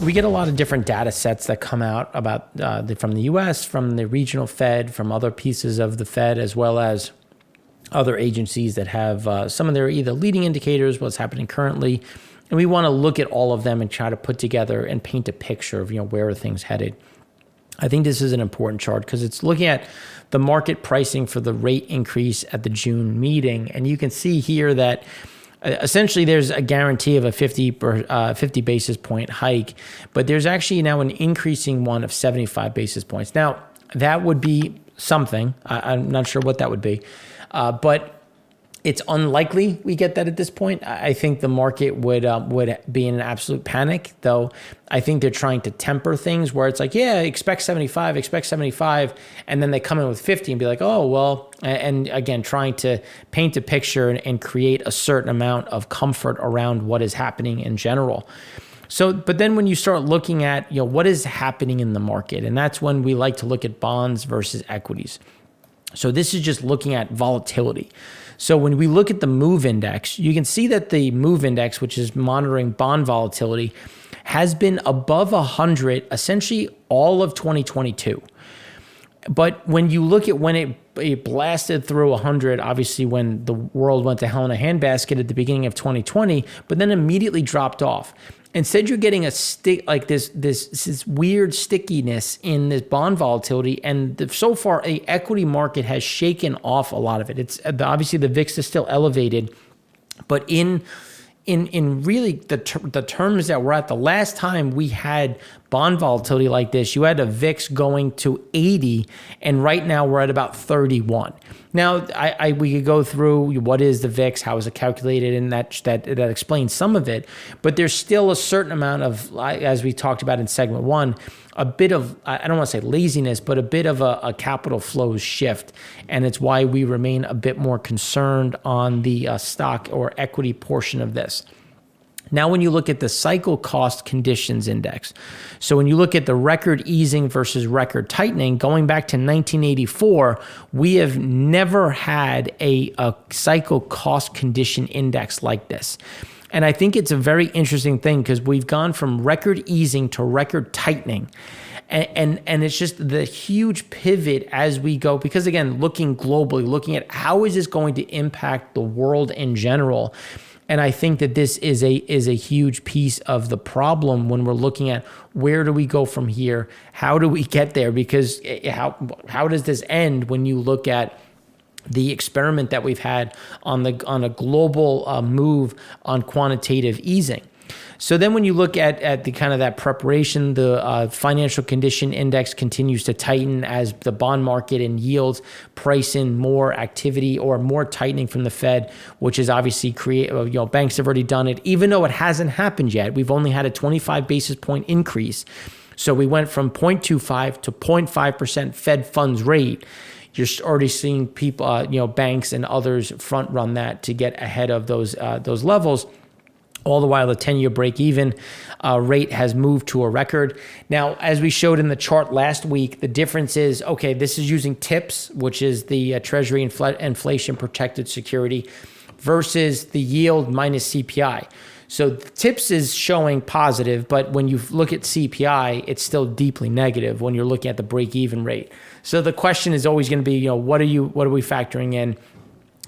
we get a lot of different data sets that come out about from the U.S., from the regional Fed, from other pieces of the Fed, as well as other agencies that have some of their either leading indicators, what's happening currently. And we want to look at all of them and try to put together and paint a picture of, where are things headed. I think this is an important chart because it's looking at the market pricing for the rate increase at the June meeting. And you can see here that essentially there's a guarantee of a 50 basis point hike, but there's actually now an increasing one of 75 basis points. Now, that would be something. I'm not sure what that would be, but it's unlikely we get that at this point. I think the market would be in an absolute panic, though. I think they're trying to temper things where it's like, yeah, expect 75, and then they come in with 50 and be like, oh, well, and again, trying to paint a picture and create a certain amount of comfort around what is happening in general. So, but then when you start looking at, what is happening in the market, and that's when we like to look at bonds versus equities. So this is just looking at volatility. So when we look at the MOVE index, you can see that the MOVE index, which is monitoring bond volatility, has been above 100 essentially all of 2022. But when you look at when it blasted through 100, obviously when the world went to hell in a handbasket at the beginning of 2020, but then immediately dropped off. Instead, you're getting a this weird stickiness in this bond volatility, and so far, the equity market has shaken off a lot of it. It's obviously the VIX is still elevated, but in really the terms that we're at, the last time we had bond volatility like this, you had a VIX going to 80, and right now we're at about 31. Now, we could go through what is the VIX, how is it calculated, and that explains some of it. But there's still a certain amount of, as we talked about in segment one, a bit of, I don't want to say laziness, but a bit of a capital flows shift. And it's why we remain a bit more concerned on the stock or equity portion of this. Now, when you look at the cycle cost conditions index, so when you look at the record easing versus record tightening, going back to 1984, we have never had a cycle cost condition index like this. And I think it's a very interesting thing because we've gone from record easing to record tightening. And it's just the huge pivot as we go, because again, looking globally, looking at how is this going to impact the world in general. And I think that this is a huge piece of the problem when we're looking at where do we go from here? How do we get there? Because how does this end when you look at the experiment that we've had on a global move on quantitative easing? So then when you look at the kind of that preparation, the financial condition index continues to tighten as the bond market and yields price in more activity or more tightening from the Fed, which is obviously banks have already done it, even though it hasn't happened yet. We've only had a 25 basis point increase. So we went from 0.25 to 0.5% Fed funds rate. You're already seeing people, banks and others front run that to get ahead of those levels. All the while, the 10-year break-even rate has moved to a record. Now, as we showed in the chart last week, the difference is, okay, this is using TIPS, which is the Treasury inflation-protected security, versus the yield minus CPI. So TIPS is showing positive, but when you look at CPI, it's still deeply negative when you're looking at the break-even rate. So the question is always going to be, what are we factoring in?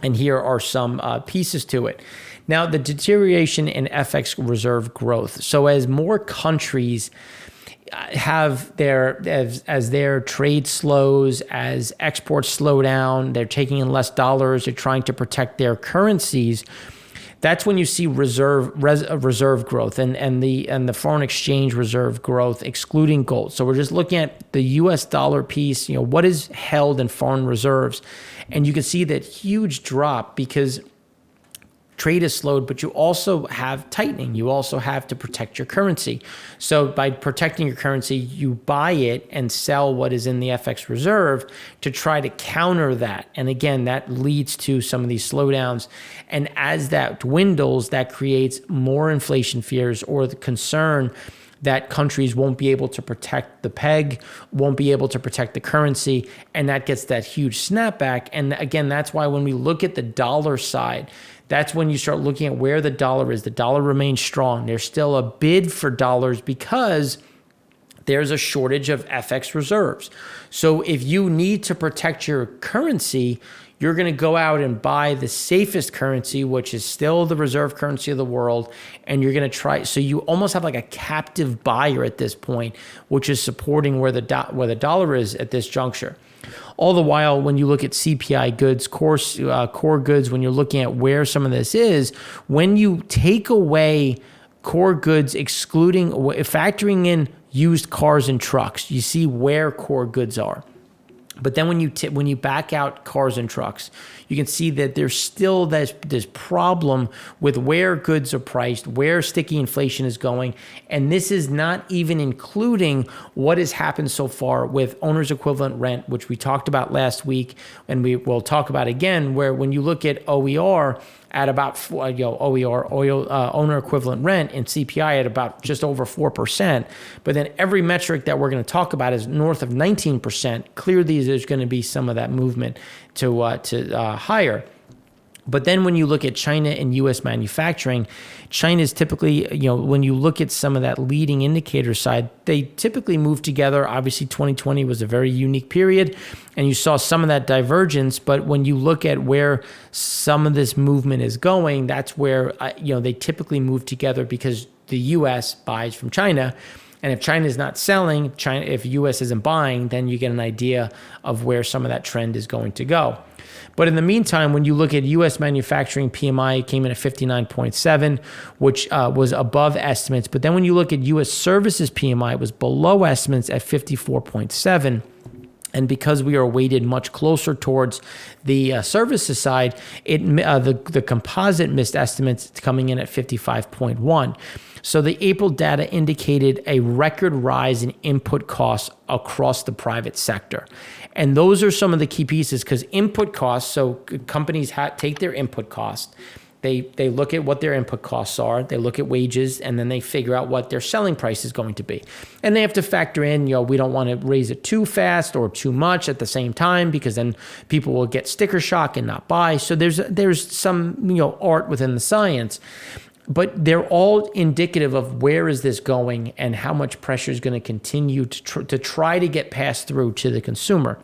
And here are some pieces to it. Now, the deterioration in FX reserve growth. So as more countries have as their trade slows, as exports slow down, they're taking in less dollars, they're trying to protect their currencies. That's when you see reserve growth and the foreign exchange reserve growth, excluding gold. So we're just looking at the U.S. dollar piece, what is held in foreign reserves. And you can see that huge drop because trade is slowed, but you also have tightening. You also have to protect your currency. So by protecting your currency, you buy it and sell what is in the FX reserve to try to counter that. And again, that leads to some of these slowdowns. And as that dwindles, that creates more inflation fears or the concern that countries won't be able to protect the peg, won't be able to protect the currency, and that gets that huge snapback. And again, that's why when we look at the dollar side, that's when you start looking at where the dollar is. The dollar remains strong. There's still a bid for dollars because there's a shortage of FX reserves. So if you need to protect your currency, you're going to go out and buy the safest currency, which is still the reserve currency of the world. And you're going to try. So you almost have like a captive buyer at this point, which is supporting where the dollar is at this juncture. All the while, when you look at CPI goods, core goods, when you're looking at where some of this is, when you take away core goods, factoring in used cars and trucks, you see where core goods are. But then when you back out cars and trucks, you can see that there's still this problem with where goods are priced, where sticky inflation is going. And this is not even including what has happened so far with owner's equivalent rent, which we talked about last week, and we will talk about again, where when you look at OER at about owner equivalent rent and CPI at about just over 4%. But then every metric that we're going to talk about is north of 19%. Clearly, there's going to be some of that movement to higher. But then when you look at China and U.S. manufacturing, China is typically, when you look at some of that leading indicator side, they typically move together. Obviously, 2020 was a very unique period, and you saw some of that divergence. But when you look at where some of this movement is going, that's where, they typically move together because the U.S. buys from China. And if China is not selling, if U.S. isn't buying, then you get an idea of where some of that trend is going to go. But in the meantime, when you look at U.S. manufacturing PMI, it came in at 59.7, which was above estimates. But then when you look at U.S. services PMI, it was below estimates at 54.7. And because we are weighted much closer towards the services side, the composite missed estimates coming in at 55.1. So the April data indicated a record rise in input costs across the private sector. And those are some of the key pieces because input costs, so companies take their input cost, they look at what their input costs are, they look at wages, and then they figure out what their selling price is going to be. And they have to factor in, we don't want to raise it too fast or too much at the same time because then people will get sticker shock and not buy. So there's some, art within the science. But they're all indicative of where is this going and how much pressure is going to continue to try to get passed through to the consumer.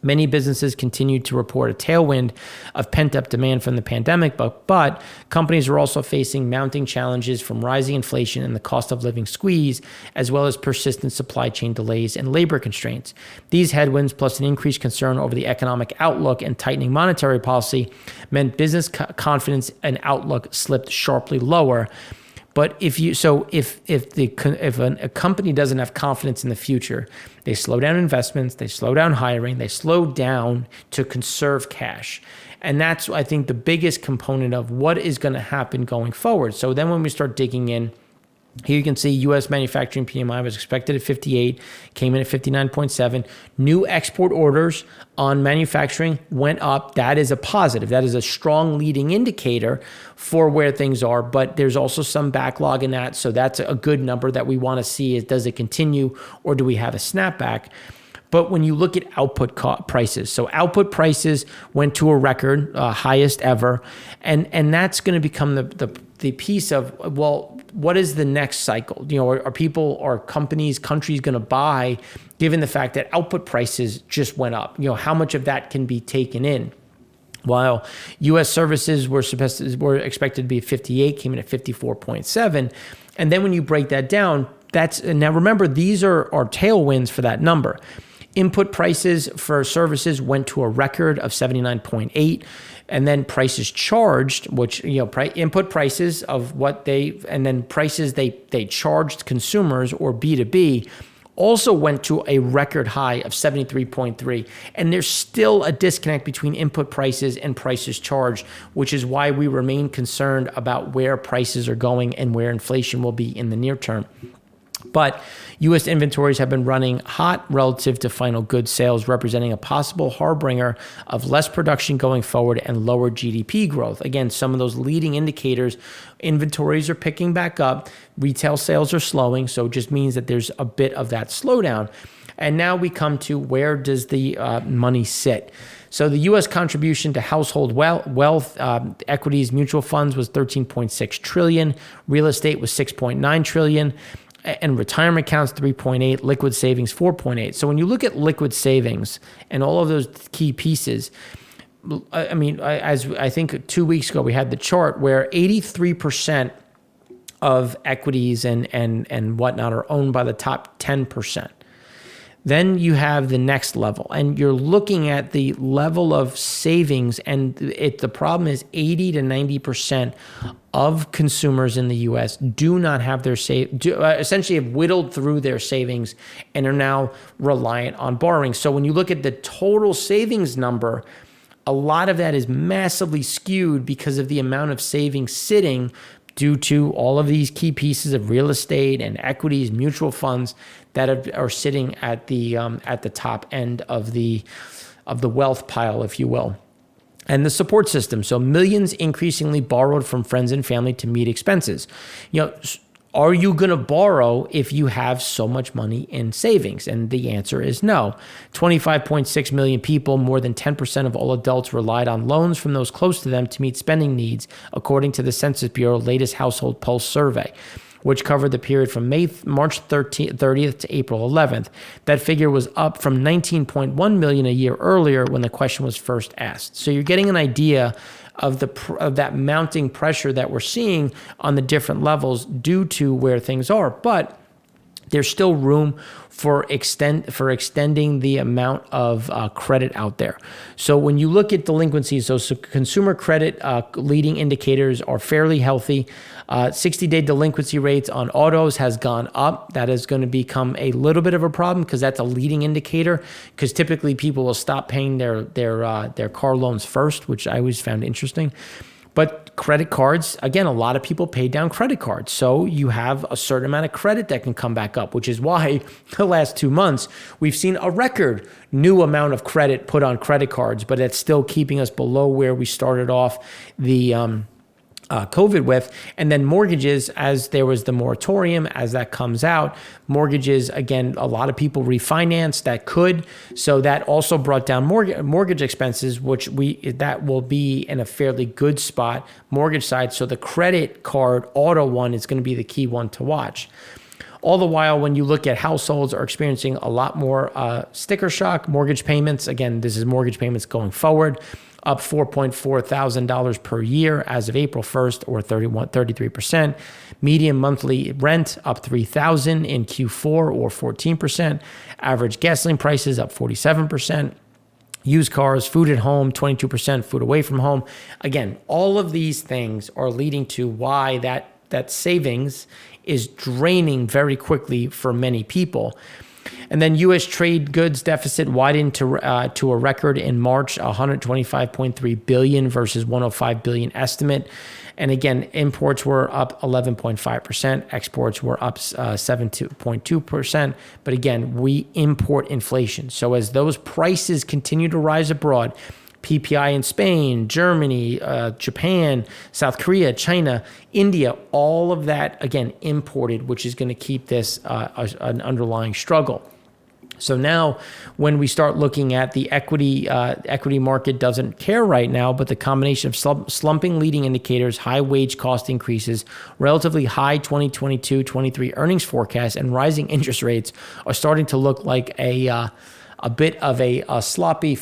Many businesses continue to report a tailwind of pent-up demand from the pandemic, but companies are also facing mounting challenges from rising inflation and the cost of living squeeze, as well as persistent supply chain delays and labor constraints. These headwinds, plus an increased concern over the economic outlook and tightening monetary policy, meant business confidence and outlook slipped sharply lower. But if a company doesn't have confidence in the future, they slow down investments, they slow down hiring, they slow down to conserve cash. And that's, I think, the biggest component of what is going to happen going forward. So then when we start digging in, here you can see U.S. manufacturing PMI was expected at 58, came in at 59.7. New export orders on manufacturing went up. That is a positive. That is a strong leading indicator for where things are. But there's also some backlog in that. So that's a good number that we want to see. Does it continue or do we have a snapback? But when you look at output prices, so output prices went to a record, highest ever. And that's going to become the piece of, well, what is the next cycle? Are countries going to buy, given the fact that output prices just went up? How much of that can be taken in? While U.S. services were expected to be 58, came in at 54.7. And then when you break that down, now remember, these are tailwinds for that number. Input prices for services went to a record of 79.8, and then prices charged, which, input prices of prices they charged consumers or B2B also went to a record high of 73.3. And there's still a disconnect between input prices and prices charged, which is why we remain concerned about where prices are going and where inflation will be in the near term. But U.S. inventories have been running hot relative to final goods sales, representing a possible harbinger of less production going forward and lower GDP growth. Again, some of those leading indicators, inventories are picking back up, retail sales are slowing, so it just means that there's a bit of that slowdown. And now we come to where does the money sit? So the U.S. contribution to household wealth, equities, mutual funds was 13.6 trillion. Real estate was 6.9 trillion. And retirement accounts 3.8, liquid savings 4.8. So when you look at liquid savings and all of those key pieces, I mean, as I think 2 weeks ago we had the chart where 83% of equities and whatnot are owned by the top 10%. Then you have the next level, and you're looking at the level of savings, and the problem is 80 to 90% of consumers in the U.S. do not have their essentially have whittled through their savings and are now reliant on borrowing. So when you look at the total savings number, a lot of that is massively skewed because of the amount of savings sitting due to all of these key pieces of real estate and equities, mutual funds that are sitting at the top end of the wealth pile, if you will. And the support system. So millions increasingly borrowed from friends and family to meet expenses. Are you going to borrow if you have so much money in savings? And the answer is no. 25.6 million people, more than 10% of all adults, relied on loans from those close to them to meet spending needs, according to the Census Bureau latest Household Pulse survey, which covered the period from March 30th to April 11th. That figure was up from 19.1 million a year earlier when the question was first asked. So you're getting an idea of that mounting pressure that we're seeing on the different levels due to where things are. But there's still room for extending the amount of credit out there. So when you look at delinquencies, so consumer credit leading indicators are fairly healthy. 60-day delinquency rates on autos has gone up. That is going to become a little bit of a problem because that's a leading indicator, because typically people will stop paying their car loans first, which I always found interesting. But credit cards, again, a lot of people pay down credit cards. So you have a certain amount of credit that can come back up, which is why the last 2 months we've seen a record new amount of credit put on credit cards, but it's still keeping us below where we started off the COVID with. And then mortgages, as there was the moratorium, as that comes out, mortgages, again, a lot of people refinance that could. So that also brought down mortgage expenses, which that will be in a fairly good spot, mortgage side. So the credit card auto one is going to be the key one to watch. All the while, when you look at households are experiencing a lot more sticker shock, mortgage payments. Again, this is mortgage payments going forward, up $4.4 thousand per year as of April 1st, or 33%. Median monthly rent up $3,000 in Q4, or 14%. Average gasoline prices up 47%. Used cars, food at home, 22%, food away from home. Again, all of these things are leading to why that savings is draining very quickly for many people. And then U.S. trade goods deficit widened to a record in March, $125.3 billion versus $105 billion estimate. And again, imports were up 11.5%, exports were up 7.2%. But again, we import inflation. So as those prices continue to rise abroad, PPI in Spain, Germany, Japan, South Korea, China, India, all of that, again, imported, which is going to keep this an underlying struggle. So now when we start looking at the equity market doesn't care right now, but the combination of slumping leading indicators, high wage cost increases, relatively high 2022-23 earnings forecasts, and rising interest rates are starting to look like a bit of a sloppy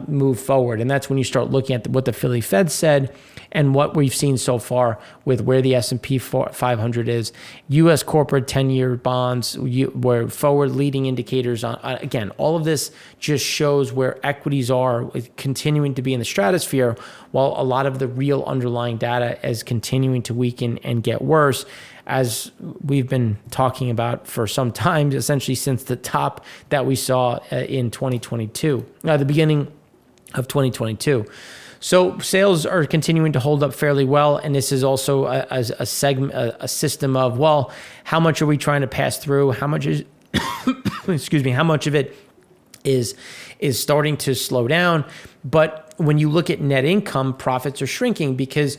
move forward. And that's when you start looking at what the Philly Fed said and what we've seen so far with where the S&P 500 is. U.S. corporate 10-year bonds, where forward leading indicators on, again, all of this just shows where equities are continuing to be in the stratosphere, while a lot of the real underlying data is continuing to weaken and get worse, as we've been talking about for some time, essentially since the top that we saw in 2022, the beginning of 2022. So sales are continuing to hold up fairly well, and this is also a system of, well, how much are we trying to pass through? How much is, how much of it is starting to slow down? But when you look at net income, profits are shrinking because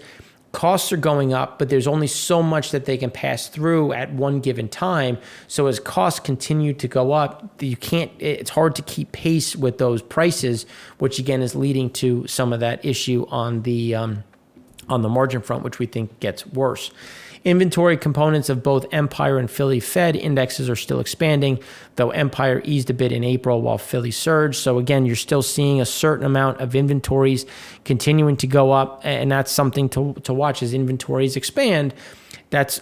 costs are going up, but there's only so much that they can pass through at one given time. So as costs continue to go up, it's hard to keep pace with those prices, which again is leading to some of that issue on the margin front, which we think gets worse. Inventory components of both Empire and Philly Fed indexes are still expanding, though Empire eased a bit in April while Philly surged. So again, you're still seeing a certain amount of inventories continuing to go up, and that's something to watch as inventories expand. That's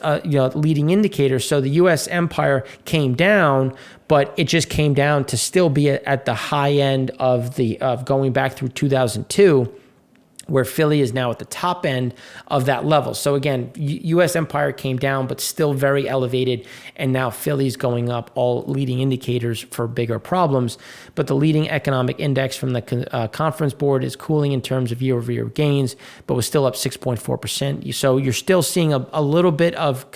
leading indicator. So the U.S. Empire came down, but it just came down to still be at the high end of going back through 2002. Where Philly is now at the top end of that level. So again, U.S. Empire came down, but still very elevated, and now Philly's going up, all leading indicators for bigger problems. But the leading economic index from the conference board is cooling in terms of year-over-year gains, but was still up 6.4%. So you're still seeing a little bit of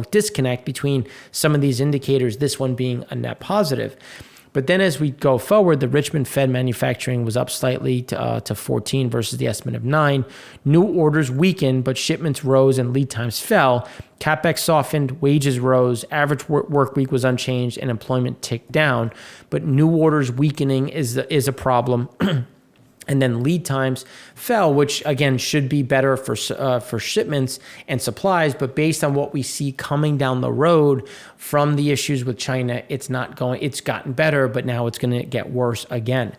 disconnect between some of these indicators, this one being a net positive. But then as we go forward, the Richmond Fed manufacturing was up slightly to 14 versus the estimate of 9. New orders weakened, but shipments rose and lead times fell. CapEx softened, wages rose, average work week was unchanged, and employment ticked down. But new orders weakening is a problem. And then lead times fell, which again should be better for shipments and supplies. But based on what we see coming down the road from the issues with China, it's gotten better, but now it's going to get worse again.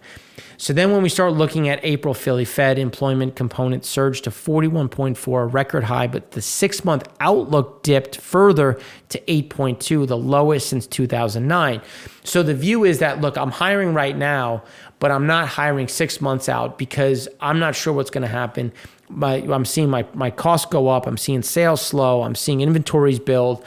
So then when we start looking at April Philly Fed, employment component surged to 41.4, record high, but the 6-month outlook dipped further to 8.2, the lowest since 2009. So the view is that, look, I'm hiring right now, but I'm not hiring 6 months out because I'm not sure what's going to happen. I'm seeing my costs go up. I'm seeing sales slow. I'm seeing inventories build.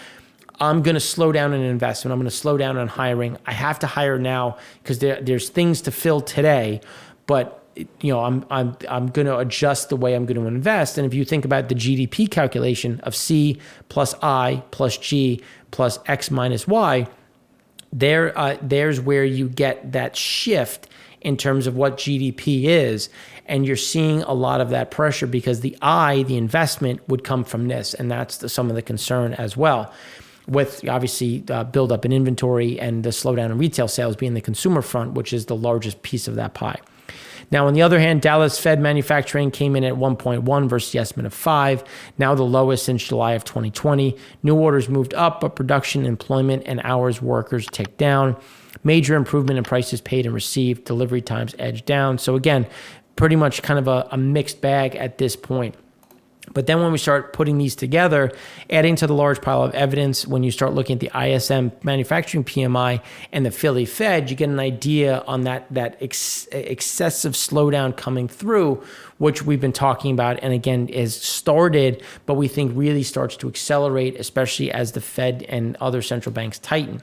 I'm going to slow down in investment. I'm going to slow down on hiring. I have to hire now because there's things to fill today, but I'm going to adjust the way I'm going to invest. And if you think about the GDP calculation of C plus I plus G plus X minus Y, there's where you get that shift in terms of what GDP is. And you're seeing a lot of that pressure because the investment would come from this. And that's some of the concern as well, with obviously build up in inventory and the slowdown in retail sales being the consumer front, which is the largest piece of that pie. Now, on the other hand, Dallas Fed manufacturing came in at 1.1 versus the estimate of 5, now the lowest since July of 2020. New orders moved up, but production, employment, and hours workers ticked down. Major improvement in prices paid and received, delivery times edged down. So again, pretty much kind of a mixed bag at this point. But then when we start putting these together, adding to the large pile of evidence, when you start looking at the ISM manufacturing PMI and the Philly Fed, you get an idea on that excessive slowdown coming through, which we've been talking about, and again is started, but we think really starts to accelerate, especially as the Fed and other central banks tighten.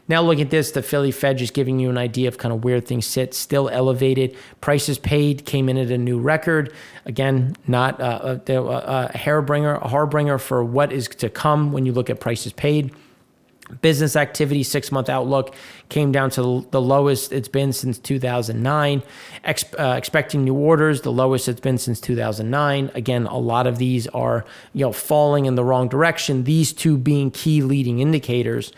Now look at this, the Philly Fed just giving you an idea of kind of where things sit, still elevated. Prices paid came in at a new record. Again, not a harbinger for what is to come when you look at prices paid. Business activity 6-month outlook came down to the lowest it's been since 2009. Expecting new orders, the lowest it's been since 2009. Again, a lot of these are falling in the wrong direction, these two being key leading indicators.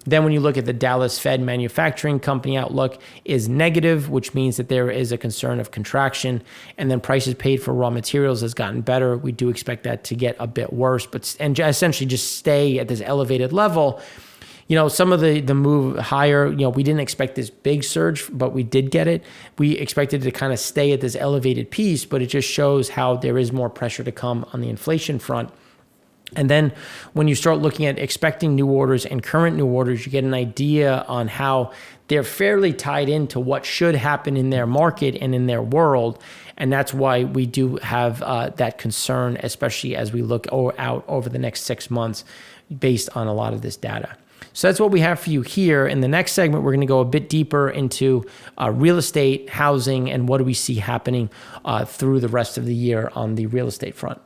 Then when you look at the Dallas Fed manufacturing company outlook is negative, which means that there is a concern of contraction. And then prices paid for raw materials has gotten better. We do expect that to get a bit worse, and essentially just stay at this elevated level. Some of the move higher, we didn't expect this big surge, but we did get it. We expected to kind of stay at this elevated piece, but it just shows how there is more pressure to come on the inflation front. And then when you start looking at expecting new orders and current new orders, you get an idea on how they're fairly tied into what should happen in their market and in their world. And that's why we do have that concern, especially as we look out over the next 6 months based on a lot of this data. So that's what we have for you here. In the next segment, we're going to go a bit deeper into real estate, housing, and what do we see happening through the rest of the year on the real estate front.